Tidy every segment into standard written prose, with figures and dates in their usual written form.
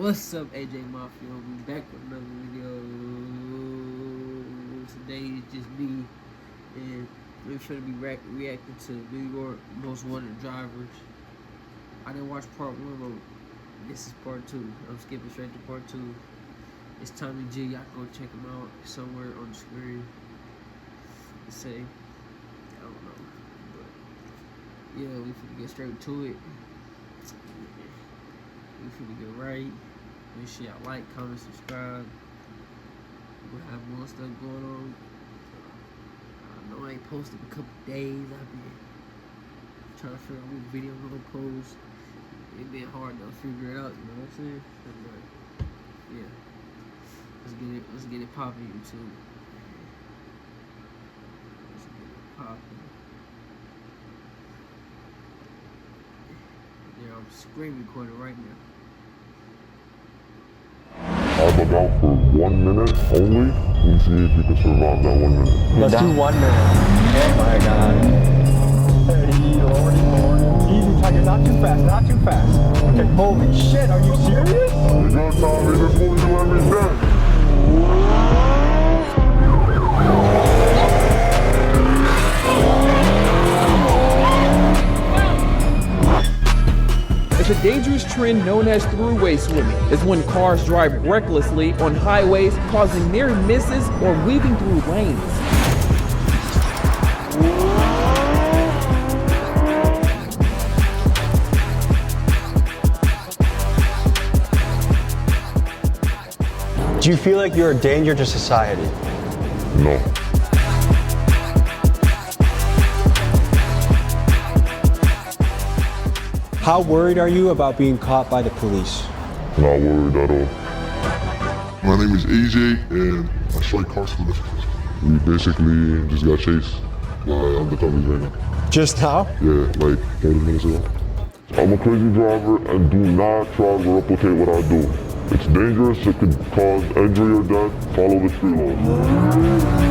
What's up, AJ Mafia? We back with another video. Today it's just me, and we're going to be reacting to New York Most Wanted Drivers. I didn't watch part 1, but this is part 2. I'm skipping straight to part 2. It's Tommy G. Y'all go check him out somewhere on the screen. Let's say, I don't know, but yeah, we finna get straight to it. We finna get right. Make sure y'all like, comment, subscribe. We'll have more stuff going on. I know I ain't posted in a couple days. I've been trying to figure out what video I'm gonna post. It's been hard to figure it out, you know what I'm saying? But yeah. Let's get it popping, YouTube. Let's get it popping. Yeah, I'm screen recording right now. I'm about for 1 minute only. Let's see if you can survive that 1 minute. Let's do 1 minute. Oh my god. Hey, Lordy. Easy, Tiger. Not too fast, not too fast. Okay, holy shit, are you serious? You good, Tommy? Before you let me down. It's a dangerous trend known as throughway swimming. It's when cars drive recklessly on highways, causing near misses or weaving through lanes. Do you feel like you're a danger to society? No. How worried are you about being caught by the police? Not worried at all. My name is AJ, and I strike car splitters. We basically just got chased by undercovers right now. Just now? Yeah, like 30 minutes ago. I'm a crazy driver, and do not try to replicate what I do. It's dangerous, it could cause injury or death. Follow the street laws.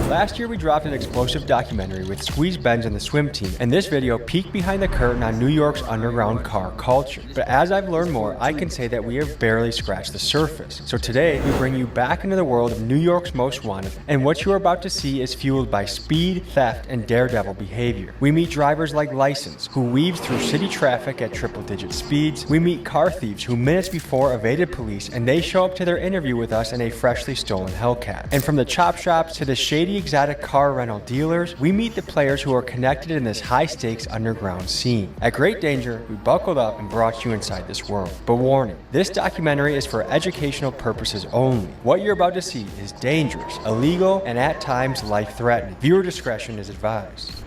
Last year we dropped an explosive documentary with Squeeze Benz and the swim team, and this video peeked behind the curtain on New York's underground car culture. But as I've learned more, I can say that we have barely scratched the surface. So today, we bring you back into the world of New York's Most Wanted, and what you are about to see is fueled by speed, theft, and daredevil behavior. We meet drivers like License, who weaves through city traffic at triple-digit speeds. We meet car thieves who minutes before evaded police, and they show up to their interview with us in a freshly stolen Hellcat. And from the chop shops to the shady exotic car rental dealers, we meet the players who are connected in this high-stakes underground scene. At great danger, we buckled up and brought you inside this world. But warning, this documentary is for educational purposes only. What you're about to see is dangerous, illegal, and at times life-threatening. Viewer discretion is advised.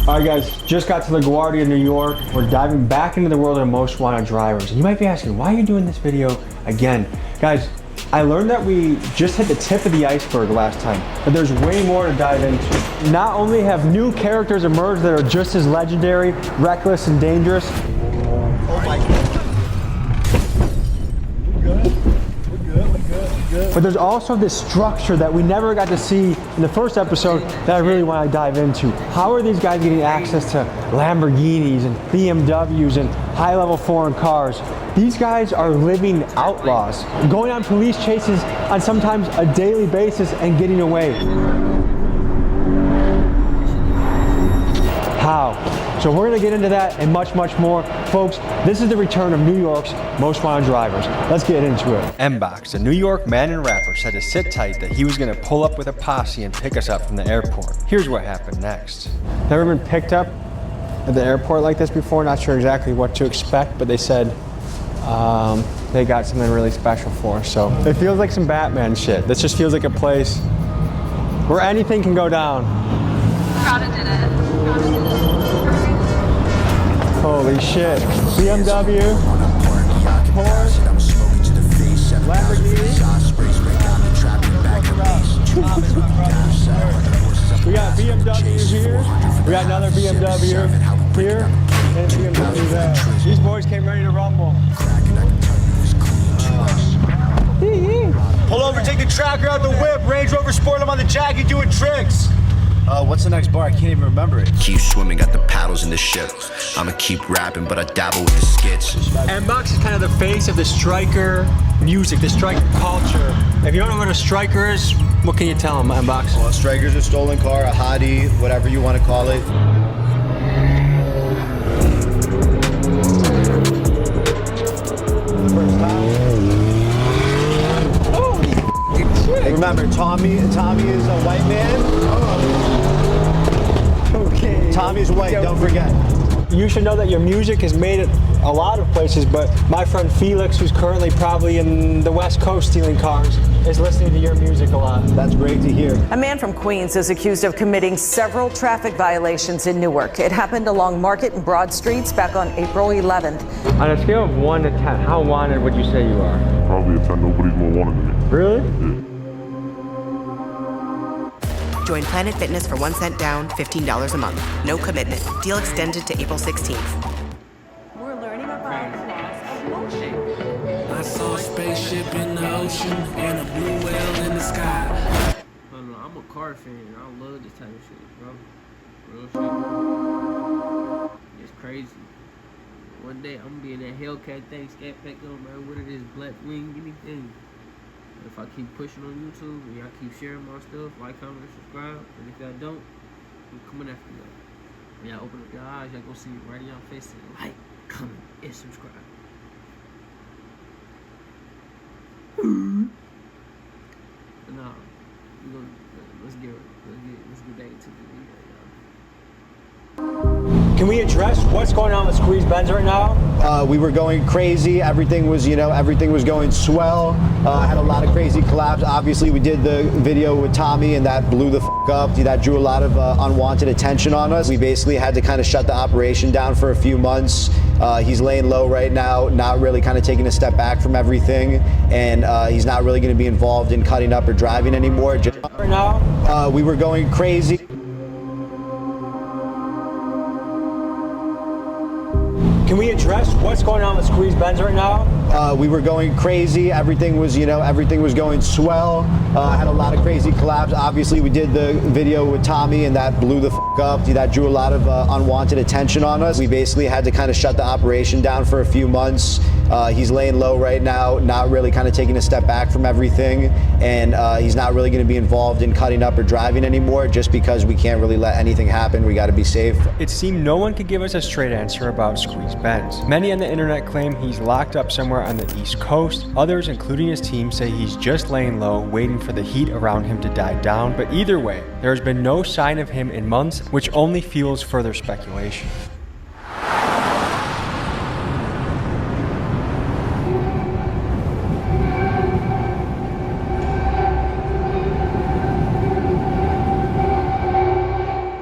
Alright guys, just got to LaGuardia, New York. We're diving back into the world of Most Wanted Drivers. And you might be asking, why are you doing this video again? Guys, I learned that we just hit the tip of the iceberg last time, but there's way more to dive into. Not only have new characters emerged that are just as legendary, reckless, and dangerous. Oh my God. But there's also this structure that we never got to see in the first episode that I really want to dive into. How are these guys getting access to Lamborghinis and BMWs and high-level foreign cars? These guys are living outlaws, going on police chases on sometimes a daily basis and getting away. How? So we're gonna get into that and much, much more. Folks, this is the return of New York's Most Wanted Drivers. Let's get into it. M-Box, a New York man and rapper, said to sit tight that he was gonna pull up with a posse and pick us up from the airport. Here's what happened next. Never been picked up at the airport like this before, not sure exactly what to expect, but they said they got something really special for us. So it feels like some Batman shit. This just feels like a place where anything can go down. Prada did it. Holy shit. BMW, Porsche, Lamborghini. We got BMW here. We got another BMW here. And BMW there. These boys came ready to rumble. Pull over, take the tracker out the whip. Range Rover Sport, I'm on the Jackie doing tricks. What's the next bar? I can't even remember it. Keep swimming, got the paddles in the ship. I'ma keep rapping, but I dabble with the skits. M-Box is kind of the face of the striker music, the striker culture. If you don't know what a striker is, what can you tell them, M-Box? Well, a striker's a stolen car, a hottie, whatever you want to call it. First time. Remember, Tommy is a white man. Okay. Tommy's white, don't forget. You should know that your music is made at a lot of places, but my friend Felix, who's currently probably in the West Coast stealing cars, is listening to your music a lot. That's great to hear. A man from Queens is accused of committing several traffic violations in Newark. It happened along Market and Broad Streets back on April 11th. On a scale of 1 to 10, how wanted would you say you are? Probably a 10. Nobody's more wanted than me. Really? Yeah. Join Planet Fitness for 1 cent down, $15 a month. No commitment. Deal extended to April 16th. We're learning about the laws of motion. I saw a spaceship in the ocean and a blue whale in the sky. I don't know, I'm a car fan. I love this type of shit, bro. Real shit. It's crazy. One day I'm gonna be in that Hellcat thing, scat pack on, man. What it is, black wing, anything. If I keep pushing on YouTube and y'all keep sharing my stuff, like, comment, and subscribe. And if y'all don't, I'm coming after y'all. When y'all open up your eyes, y'all gonna see it right in y'all face. Like, comment, and subscribe. Nah, we gonna let's get back into the video, y'all. Can we address what's going on with Squeeze Benz right now? We were going crazy. Everything was going swell. Had a lot of crazy collabs. Obviously, we did the video with Tommy, and that blew the f up. That drew a lot of unwanted attention on us. We basically had to kind of shut the operation down for a few months. He's laying low right now, not really kind of taking a step back from everything, and he's not really going to be involved in cutting up or driving anymore. Right now? We were going crazy. Can we address what's going on with Squeeze Benz right now? We were going crazy. Everything was going swell. Had a lot of crazy collabs. Obviously, we did the video with Tommy, and that blew the f up. That drew a lot of unwanted attention on us. We basically had to kind of shut the operation down for a few months. He's laying low right now, not really kind of taking a step back from everything, and he's not really going to be involved in cutting up or driving anymore, just because we can't really let anything happen. We got to be safe. It seemed no one could give us a straight answer about Squeeze Benz. Many on the internet claim he's locked up somewhere on the East Coast. Others, including his team, say he's just laying low, waiting for the heat around him to die down. But either way, there has been no sign of him in months, which only fuels further speculation.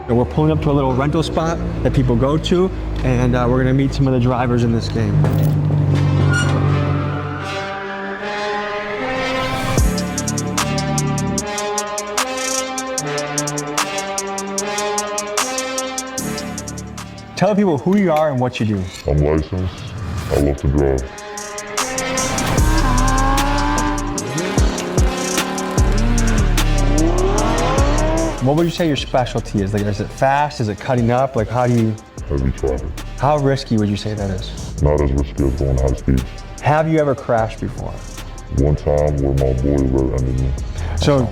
We're pulling up to a little rental spot that people go to, and we're gonna meet some of the drivers in this game. Tell people who you are and what you do. I'm licensed. I love to drive. What would you say your specialty is? Like, is it fast? Is it cutting up? Like, how do you... Heavy traffic. How risky would you say that is? Not as risky as going high speed. Have you ever crashed before? One time where my boy rear-ended me. So,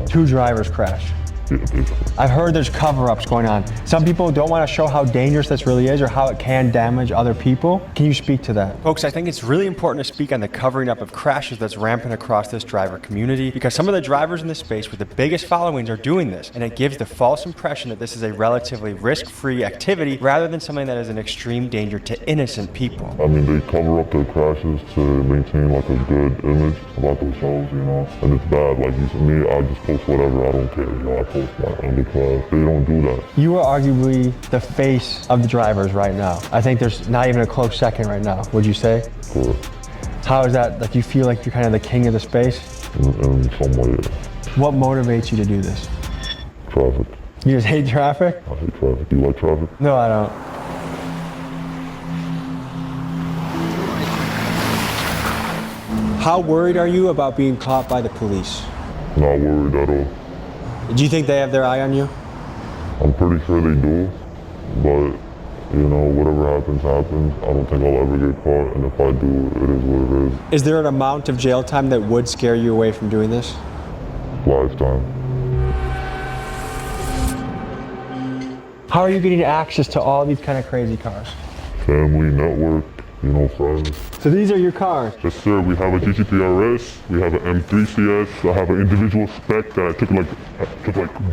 2 drivers crashed. Yeah, basically. I've heard there's cover-ups going on. Some people don't want to show how dangerous this really is or how it can damage other people. Can you speak to that? Folks, I think it's really important to speak on the covering up of crashes that's rampant across this driver community, because some of the drivers in this space with the biggest followings are doing this, and it gives the false impression that this is a relatively risk-free activity rather than something that is an extreme danger to innocent people. I mean, they cover up their crashes to maintain like a good image about themselves, you know, and it's bad. Like, me, I just post whatever, I don't care, you know, I post my underclass. They don't do that. You are arguably the face of the drivers right now. I think there's not even a close second right now, would you say? Correct. How is that? Like, you feel like you're kind of the king of the space? In some way, yeah. What motivates you to do this? Traffic. You just hate traffic? I hate traffic. You like traffic? No, I don't. How worried are you about being caught by the police? Not worried at all. Do you think they have their eye on you? I'm pretty sure they do, but you know, whatever happens, happens. I don't think I'll ever get caught, and if I do, it is what it is. Is there an amount of jail time that would scare you away from doing this? Lifetime. How are you getting access to all these kind of crazy cars? Family, network, you know, friends. So these are your cars? Yes, sir. We have a GTP RS, we have an M3 CS, I have an individual spec that I took like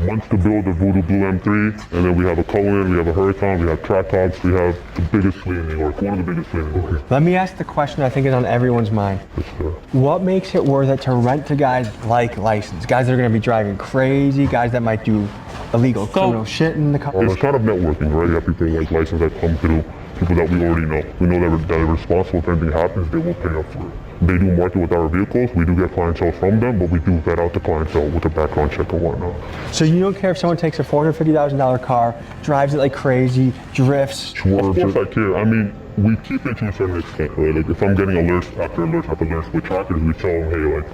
months to build, the Voodoo Blue M3, and then we have a Cohen, we have a Huracan, we have Trackhawks, we have the biggest fleet in New York, one of the biggest fleet in New York. Let me ask the question I think is on everyone's mind. Yes, sir. What makes it worth it to rent to guys like License? Guys that are going to be driving crazy, guys that might do illegal criminal shit in the car. It's kind of networking, right? You have people like License that come through, people that we already know. We know that they're responsible if anything happens, they will pay up for it. They do market with our vehicles, we do get clientele from them, but we do vet out the clientele with a background check or whatnot. So you don't care if someone takes a $450,000 car, drives it like crazy, drifts? Sure, of course I care. I mean, we keep it to a certain extent, right? Like if I'm getting alerts after alerts with trackers, we tell them, hey, like,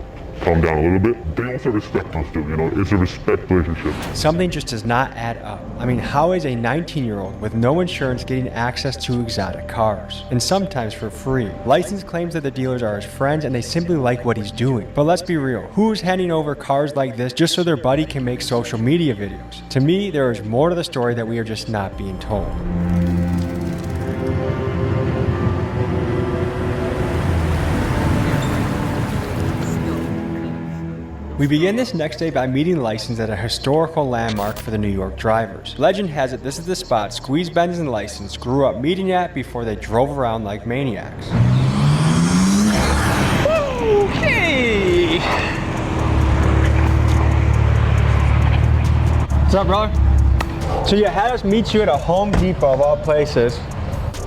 calm down a little bit. They also respect us too, you know, it's a respect relationship. Something just does not add up. I mean, how is a 19-year-old with no insurance getting access to exotic cars? And sometimes for free. License claims that the dealers are his friends and they simply like what he's doing. But let's be real, who's handing over cars like this just so their buddy can make social media videos? To me, there is more to the story that we are just not being told. We begin this next day by meeting License at a historical landmark for the New York drivers. Legend has it this is the spot Squeeze Benz and License grew up meeting at before they drove around like maniacs. Okay. What's up, brother? So you had us meet you at a Home Depot of all places.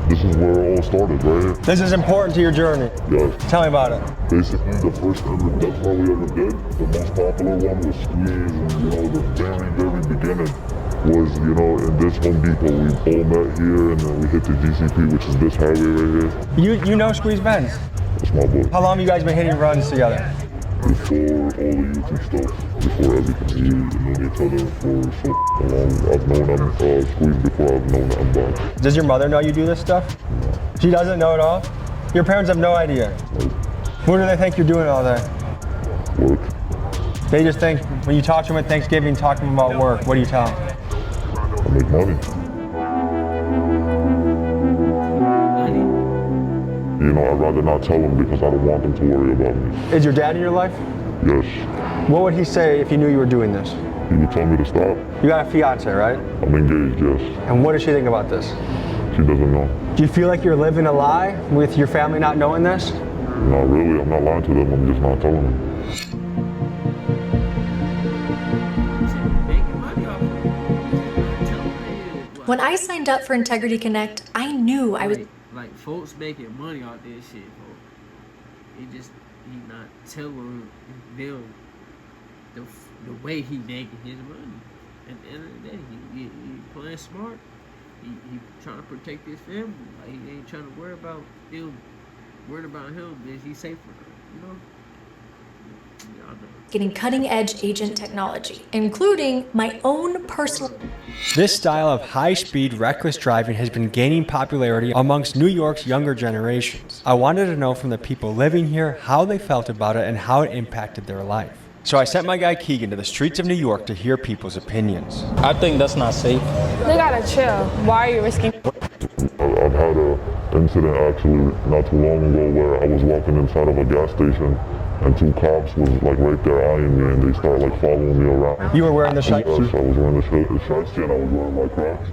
This is where it all started, right here. This is important to your journey. Yes. Tell me about it. Basically, the first ever death row we ever did, the most popular one was Squeeze, and you know, the very beginning was, you know, in this Home Depot. We all met here, and then we hit the GCP, which is this highway right here. You know Squeeze Benz? That's my boy. How long have you guys been hitting runs together? Before all the YouTube stuff, before everything, we've known each other for so long. I've known him, Squeeze before I've known Box. Does your mother know you do this stuff? No. She doesn't know at all? Your parents have no idea? Nope. What do they think you're doing all day? Work. They just think, when you talk to them at Thanksgiving, talk to them about work, what do you tell them? I make money. You know, I'd rather not tell them because I don't want them to worry about me. Is your dad in your life? Yes. What would he say if he knew you were doing this? He would tell me to stop. You got a fiance, right? I'm engaged, yes. And what does she think about this? She doesn't know. Do you feel like you're living a lie with your family not knowing this? Not really. I'm not lying to them. I'm just not telling them. When I signed up for Integrity Connect, I knew I was... Like, folks making money off this shit, folks. He not telling them the way he making his money. At the end of the day, he playing smart. He trying to protect his family. Like, he ain't trying to worry about them. Worried about him, is he safer? You know? Y'all know. Getting cutting-edge agent technology, including my own personal... This style of high-speed, reckless driving has been gaining popularity amongst New York's younger generations. I wanted to know from the people living here how they felt about it and how it impacted their life. So I sent my guy Keegan to the streets of New York to hear people's opinions. I think that's not safe. They gotta chill. Why are you risking... I've had an incident actually not too long ago where I was walking inside of a gas station and two cops was like right there eyeing me and they started like following me around. You were wearing the shirt? Yes, I was wearing the shirt and I was wearing my Crocs.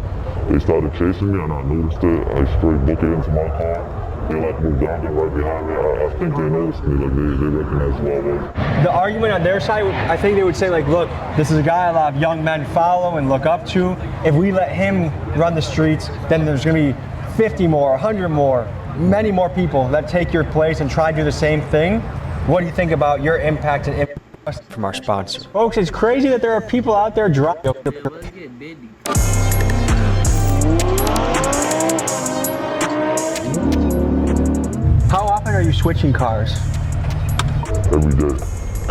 They started chasing me and I noticed it. I straight booked it into my car. They like moved down there right behind me. I think they noticed me, like they recognized who I was. The argument on their side, I think they would say like, look, this is a guy a lot of young men follow and look up to. If we let him run the streets, then there's gonna be 50 more, 100 more, many more people that take your place and try to do the same thing. What do you think about your impact and from our sponsor? Folks, it's crazy that there are people out there driving. How often are you switching cars? Every day.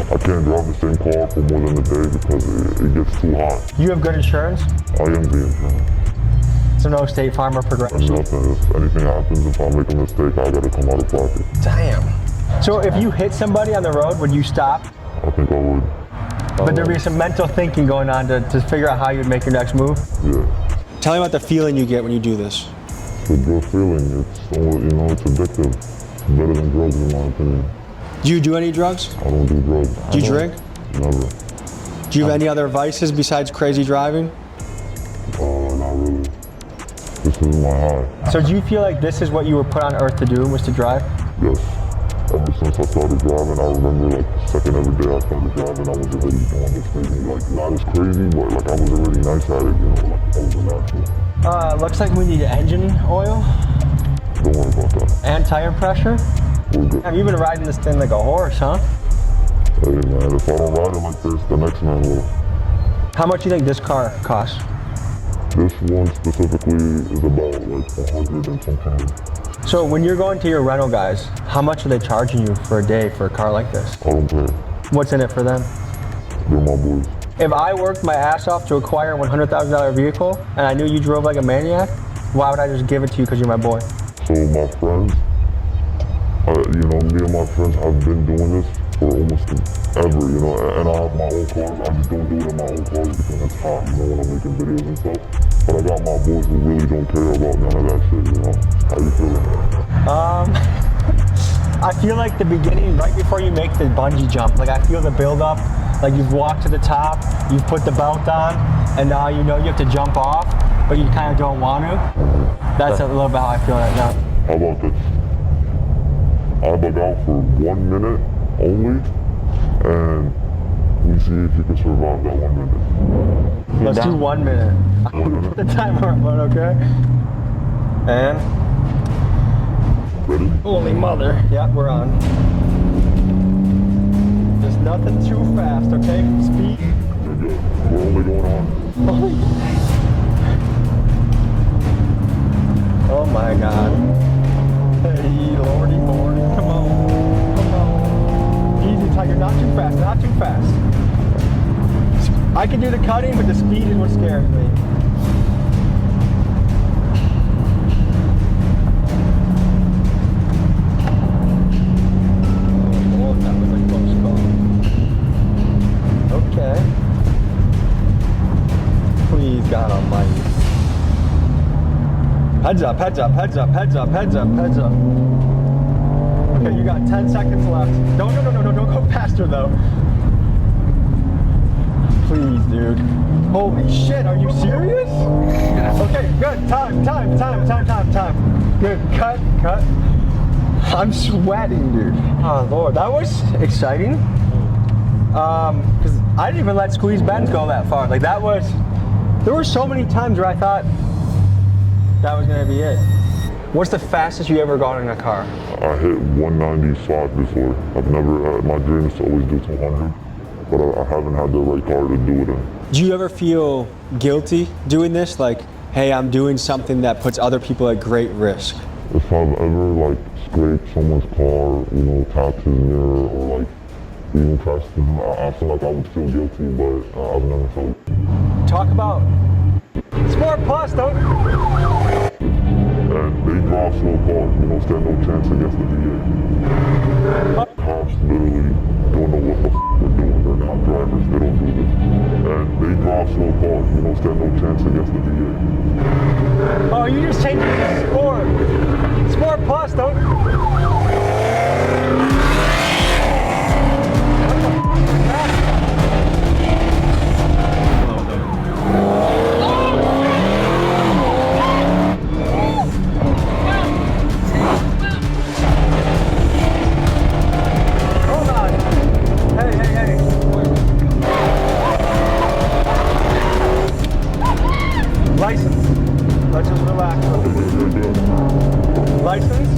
I can't drive the same car for more than a day because it gets too hot. You have good insurance? I am the insurance. So no State Farm or Progressive? Nothing. If anything happens, if I make a mistake, I gotta come out of pocket. Damn. So if you hit somebody on the road, would you stop? I think I would. But there'd be some mental thinking going on to figure out how you'd make your next move? Yeah. Tell me about the feeling you get when you do this. It's a good feeling. It's, it's addictive. It's better than drugs in my opinion. Do you do any drugs? I don't do drugs. Do you drink? Never. Do you have any other vices besides crazy driving? Not really. This is my high. So do you feel like this is what you were put on earth to do, was to drive? Yes. Ever since I started driving, I remember like the second every day I started driving, I was already doing this thing. Like not as crazy, but like I was already nice at it, like I was a natural. Looks like we need engine oil. Don't worry about that. And tire pressure. We're good. You've been riding this thing like a horse, huh? Hey man, if I don't ride it like this, the next man will. How much do you think this car costs? This one specifically is about like 100 and some change. So when you're going to your rental guys, how much are they charging you for a day for a car like this? I don't care. What's in it for them? They're my boys. If I worked my ass off to acquire a $100,000 vehicle and I knew you drove like a maniac, why would I just give it to you because you're my boy? So my friends, me and my friends have been doing this for almost ever, and I have my own cars. I just don't do it in my own cars because it's hot, when I'm making videos and stuff. But I got my boys who really don't care about none of that shit, How you feeling? I feel like the beginning, right before you make the bungee jump, like I feel the build up, like you've walked to the top, you've put the belt on, and now you know you have to jump off, but you kind of don't want to. That's a little bit how I feel right now. How about this? I bug out for 1 minute only, and we see if you can survive that 1 minute. Let's do 1 minute. The timer up, okay? And? Ready? Holy mother. Yeah, we're on. There's nothing too fast, okay? Speed. You're good. We're only going on. Oh my God. Hey, lordy, come on. Come on. Easy, Tiger, not too fast, not too fast. I can do the cutting, but the speed is what scares me. Oh, that was a close call. Okay. Please, God almighty. Heads up, heads up, heads up, heads up, heads up, heads up. Okay, you got 10 seconds left. No, don't go faster though. Please, dude. Holy shit, are you serious? Okay, good. Time. Good, cut. I'm sweating, dude. Oh, Lord, that was exciting. Because I didn't even let Squeeze Benz go that far. Like, there were so many times where I thought that was gonna be it. What's the fastest you ever gone in a car? I hit 195 before. My dream is to always do 200, but I haven't had the right car to do it in. Do you ever feel guilty doing this? Like, hey, I'm doing something that puts other people at great risk. If I've ever scraped someone's car, tapped his mirror, or even crashed him, I feel like I would feel guilty, but I've never felt. Talk about Sport Plus, don't you? And they drive slow cars, stand no chance against the DA. Cops literally don't know what the they're doing. They're not drivers, they don't do this. And they drive slow cars, stand no chance against the DA. Oh, you just changed it to Sport. Sport Plus, don't you? License. Let's just relax. License?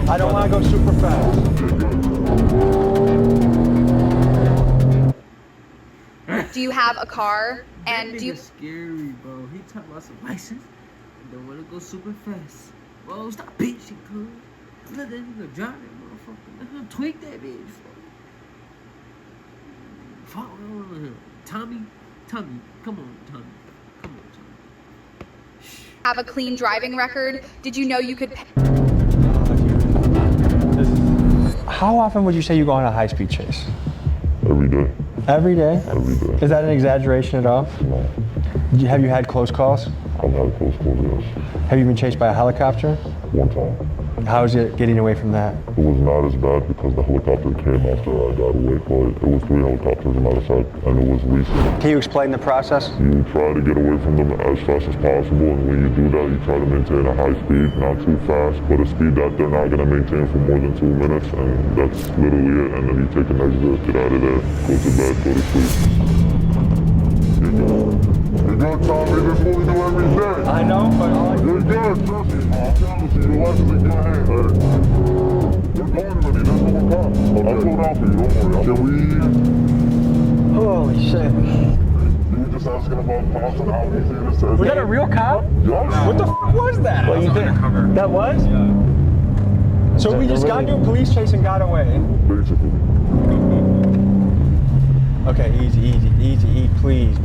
I don't want to go super fast. Do you have a car? And that do you? Scary, bro. He talking about some license. Don't want to go super fast. Bro, stop bitching, cuz. Let that nigga drive that motherfucker. Let him tweak that bitch. Tommy, come on, Tommy. Have a clean driving record? Did you know you could How often would you say you go on a high-speed chase? Every day. Every day? Every day. Is that an exaggeration at all? No. Have you had close calls? I've had close calls, yes. Have you been chased by a helicopter? One time. How is it getting away from that? It was not as bad because the helicopter came after I got away, but it was 3 helicopters, as a matter of fact, and it was recent. Can you explain the process? You try to get away from them as fast as possible, and when you do that, you try to maintain a high speed, not too fast, but a speed that they're not going to maintain for more than 2 minutes, and that's literally it. And then you take an exit, get out of there, go to bed, go to sleep. You're good, Tommy. This is what we do every day. I know, but you're good, trust me. I promise you, your life is in your hands. Hey. You're going to me. That's what we're called. I'll slow down for you. Don't worry. Can we? Holy shit. You were just asking about cops and how easy it is to... Was that a real cop? Yes. What the fuck was that? That was undercover. That was? Yeah. So we just got into a police chase and got away? Basically. Okay, easy, please.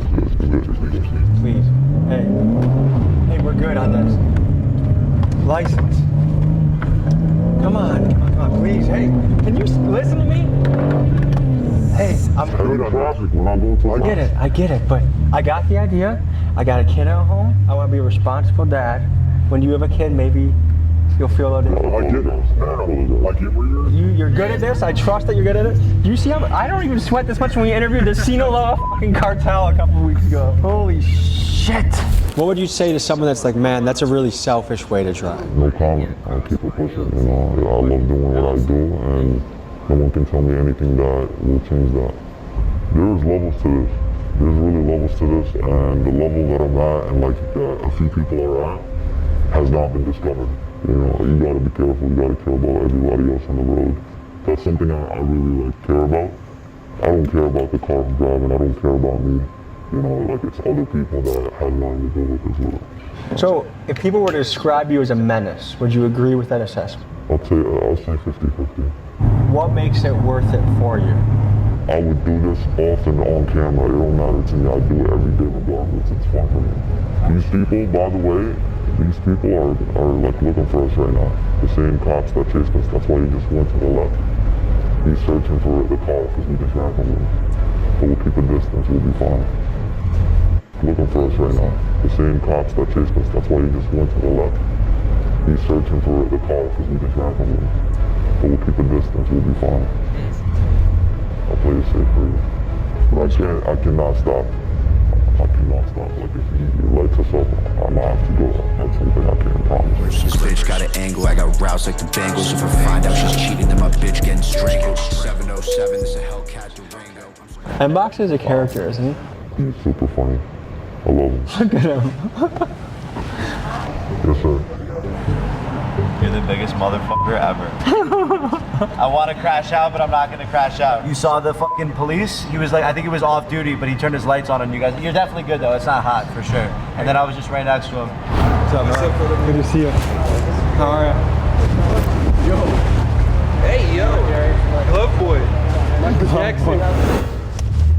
Please. Hey, we're good on this. License. Come on, please. Hey, can you listen to me? Hey, I'm good on traffic when I go to I get it, but I got the idea. I got a kid at home. I want to be a responsible dad. When you have a kid, maybe you'll feel a little... I get it. You're good at this. I trust that you're good at it. Do you see how I don't even sweat this much when we interviewed the Sinaloa fucking cartel a couple weeks ago. Holy shit. What would you say to someone that's like, man, that's a really selfish way to drive? No comment. I keep it pushing. You know, I love doing what I do, and no one can tell me anything that will change that. There's levels to this. There's really levels to this, and the level that I'm at, and like a few people are at, has not been discovered. You know, you gotta be careful. You gotta care about everybody else on the road. That's something I really care about. I don't care about the car I'm driving. I don't care about me. You know, like it's other people that have nothing to do with this world. So, if people were to describe you as a menace, would you agree with that assessment? I'll say 50-50. What makes it worth it for you? I would do this often on camera. It don't matter to me. I do it every day regardless. It's fun for me. These people, by the way, these people are like looking for us right now. The same cops that chased us. That's why he just went to the left. He's searching for the car because we just ran from him. But we'll keep a distance. We'll be fine. Looking for us right now. The same cops that chased us. That's why he just went to the left. He's searching for the car because we just ran from him. But we'll keep a distance. We'll be fine. I'll play it safe for you. But I cannot stop. I cannot stop. Like if he lights us up, I'm gonna have to go. That's something I can't promise. This bitch got an angle, I got roused like the Bengals. If I find out she's cheating, then my bitch getting strangled. 707, this a Hellcat Durango. M-Box is a character, isn't he? He's super funny. I love him. Look at him. Yes, sir. You're the biggest motherfucker ever. I want to crash out, but I'm not going to crash out. You saw the fucking police? He was like, I think he was off duty, but he turned his lights on and you guys, you're definitely good though. It's not hot for sure. And then I was just right next to him. What's up, man? Good to see you. How are you? Yo. Hey, yo. Glove boy. Michael Jackson.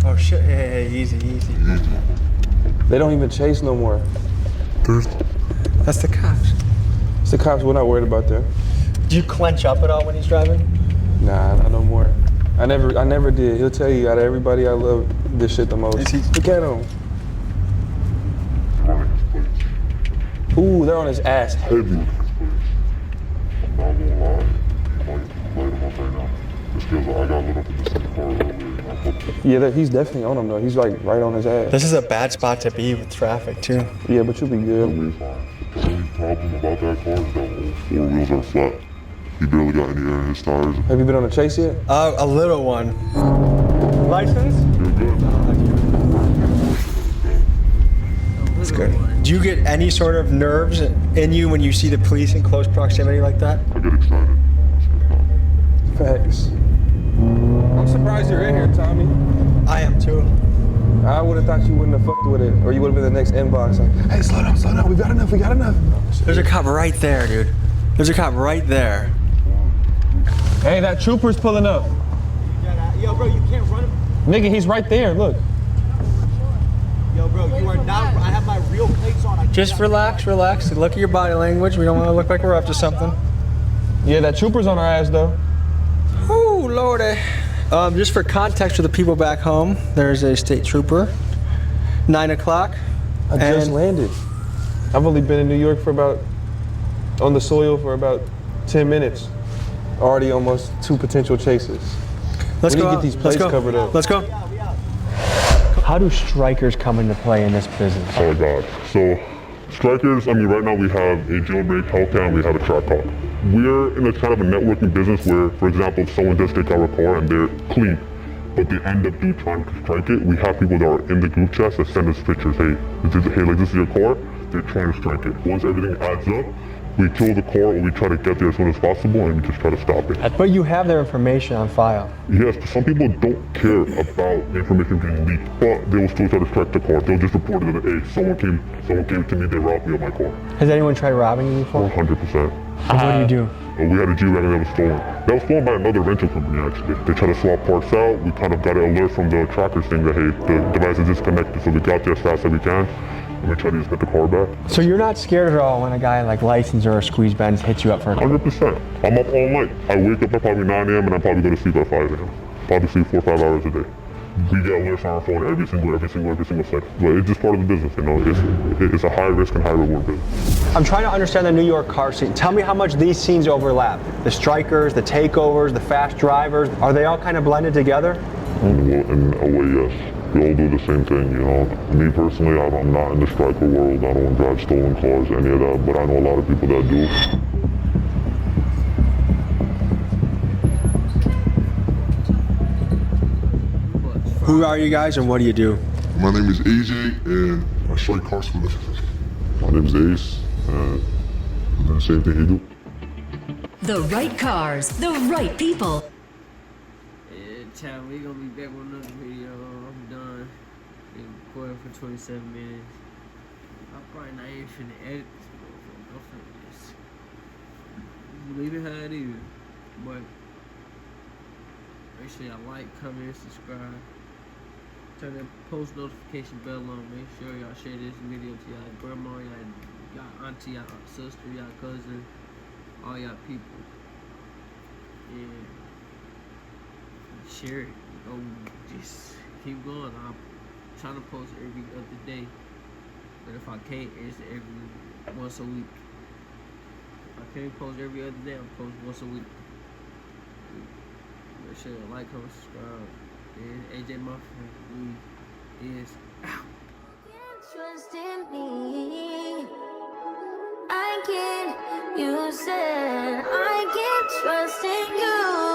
Oh shit, hey, easy. They don't even chase no more. That's the cops. It's the cops, we're not worried about them. Do you clench up at all when he's driving? Nah, not no more. I never did. He'll tell you out of everybody I love this shit the most. Look at him. Ooh, they're on his ass heavy. I'm not gonna lie. Light him up right now. Just because I got lit up in the second car earlier. Yeah, he's definitely on him though. He's like right on his ass. This is a bad spot to be with traffic too. Yeah, but you'll be good. The only problem about that car is that all 4 wheels are flat. He barely got any air in his tires. Have you been on a chase yet? A little one. License? You're good. That's good. Do you get any sort of nerves in you when you see the police in close proximity like that? I get excited. Facts. I'm surprised you're in here, Tommy. I am too. I would have thought you wouldn't have fucked with it, or you would have been the next inbox. Like, hey, slow down, we got enough. There's a cop right there, dude. There's a cop right there. Hey, that trooper's pulling up. Yo, bro, you can't run him. Nigga, he's right there, look. Yo, bro, you are not. I have my real plates on. Just relax, relax. Look at your body language. We don't want to look like we're up to something. Yeah, that trooper's on our ass, though. Oh, Lordy. Just for context for the people back home, there's a state trooper. 9 o'clock. I just landed. I've only been in New York on the soil for about 10 minutes. Already almost 2 potential chases. Let's we go need to get these plates covered up. Let's go. How do strikers come into play in this business? Oh God. So strikers, I mean, right now we have a jailbreak Hellcat, we have a track hawk. We're in a kind of a networking business where, for example, if someone does take our car and they're clean, but they end up trying to strike it, we have people that are in the group chats that send us pictures. Hey, this is your car. They're trying to strike it. Once everything adds up, we kill the car or we try to get there as soon as possible and we just try to stop it. But you have their information on file. Yes, but some people don't care about the information being leaked, but they will still try to strike the car. They'll just report it that, hey, someone came to me, they robbed me of my car. Has anyone tried robbing you before? 100%. And what do you do? We had a G-Wagon that was stolen. That was stolen by another rental company, actually. They tried to swap parts out. We kind of got an alert from the trackers saying that, hey, the device is disconnected, so we got there as fast as we can. And we tried to just get the car back. So you're not scared at all when a guy like License or Squeeze Benz hits you up for a 100%. I'm up all night. I wake up at probably 9 a.m. and I'm probably going to sleep at 5 a.m. Probably sleep 4 or 5 hours a day. We get alerts on our phone every single second. But it's just part of the business, you know. It's a high risk and high reward business. I'm trying to understand the New York car scene. Tell me how much these scenes overlap. The strikers, the takeovers, the fast drivers, are they all kind of blended together? In a way, yes. We all do the same thing, you know. Me personally, I'm not in the striker world. I don't drive stolen cars, any of that, but I know a lot of people that do. Who are you guys and what do you do? My name is AJ and I strike cars for this. My name is Ace and I do the same thing he do. The right cars, the right people. Child, we gonna be back with another video. I'm done. Been recording for 27 minutes. I'm probably not even finna edit this motherfucker. I'm finna just leave it how it is. But make sure y'all like, comment, subscribe. Turn that post notification bell on. Make sure y'all share this video to y'all grandma, y'all auntie, y'all sister, y'all cousin, all y'all people. And share it. Just keep going. I'm trying to post every other day, but if I can't, it's every once a week. If I can't post every other day, I'll post once a week. Make sure you like, comment, subscribe. And AJ Muffin, we is out. Trust in me. I can't. You said I can't trust in you.